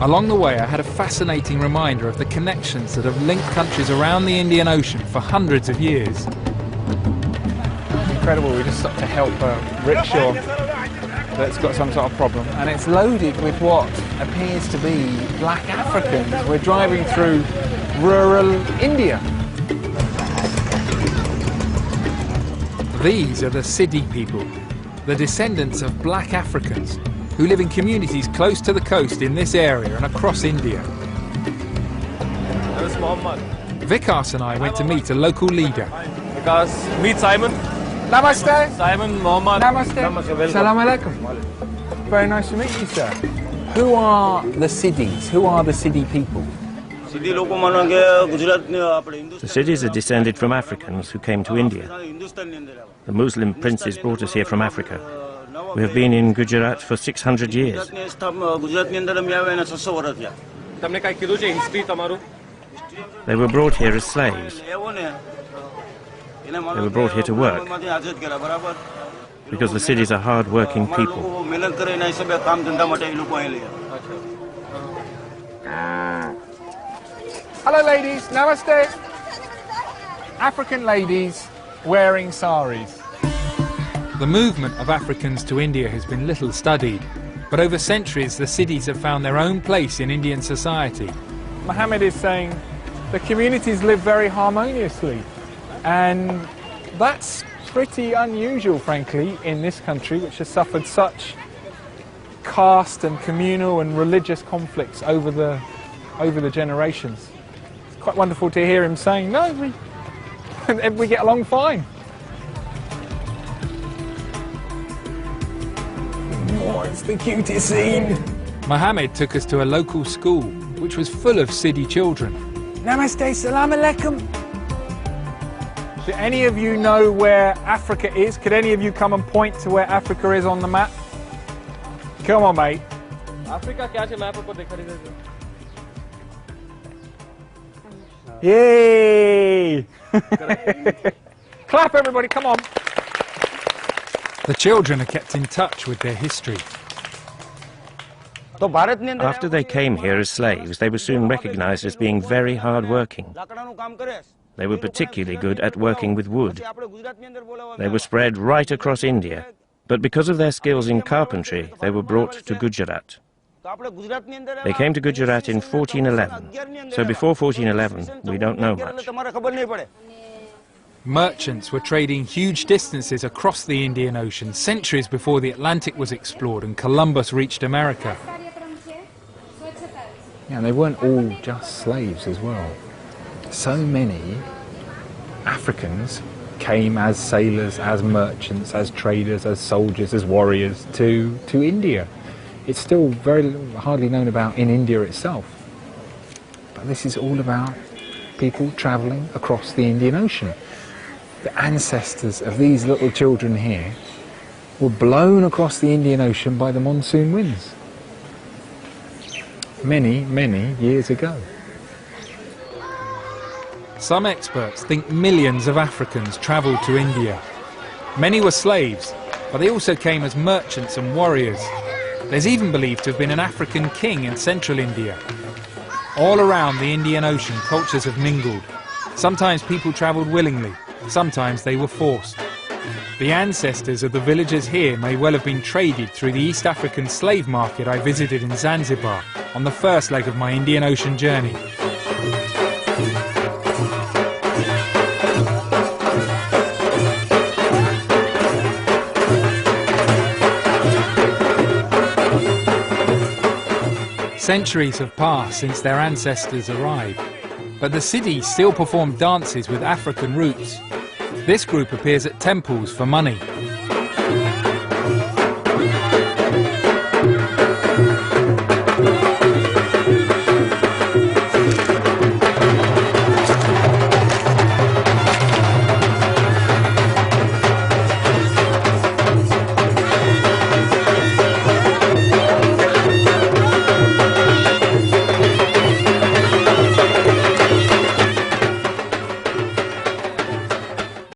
Along the way, I had a fascinating reminder of the connections that have linked countries around the Indian Ocean for hundreds of years. Incredible, we just stopped to help a rickshaw that's got some sort of problem, and it's loaded with what appears to be black Africans. We're driving through rural India. These are the Siddi people, the descendants of black Africans who live in communities close to the coast in this area and across India. Vikas and I went to meet a local leader. Vikas, meet Simon. Namaste. Simon, Mohammed. Namaste. Salam alaikum. Very nice to meet you, sir. Who are the Siddis? Who are the Siddi people? The Siddis are descended from Africans who came to India. The Muslim princes brought us here from Africa. We have been in Gujarat for 600 years. They were brought here as slaves. They were brought here to work, because the Siddis are hard-working people. Hello ladies, namaste. African ladies wearing saris. The movement of Africans to India has been little studied, but over centuries the Siddis have found their own place in Indian society. Mohammed is saying the communities live very harmoniously, and that's pretty unusual, frankly, in this country, which has suffered such caste and communal and religious conflicts over the generations. It's quite wonderful to hear him saying, no, we get along fine. Oh, it's the cutest scene. Mohammed took us to a local school, which was full of Siddi children. Namaste, salam alaikum. Do any of you know where Africa is? Could any of you come and point to where Africa is on the map? Come on, mate. Africa kya map ko dekha Yay! Clap, everybody, come on. The children are kept in touch with their history. After they came here as slaves, they were soon recognized as being very hard-working. They were particularly good at working with wood. They were spread right across India, but because of their skills in carpentry, they were brought to Gujarat. They came to Gujarat in 1411, so before 1411, we don't know much. Merchants were trading huge distances across the Indian Ocean centuries before the Atlantic was explored and Columbus reached America. Yeah, they weren't all just slaves as well. So many Africans came as sailors, as merchants, as traders, as soldiers, as warriors to India. It's still very hardly known about in India itself. But this is all about people travelling across the Indian Ocean. The ancestors of these little children here were blown across the Indian Ocean by the monsoon winds many, many years ago. Some experts think millions of Africans travelled to India. Many were slaves, but they also came as merchants and warriors. There's even believed to have been an African king in central India. All around the Indian Ocean, cultures have mingled. Sometimes people travelled willingly, sometimes they were forced. The ancestors of the villagers here may well have been traded through the East African slave market I visited in Zanzibar on the first leg of my Indian Ocean journey. Centuries have passed since their ancestors arrived, but the Siddis still perform dances with African roots. This group appears at temples for money.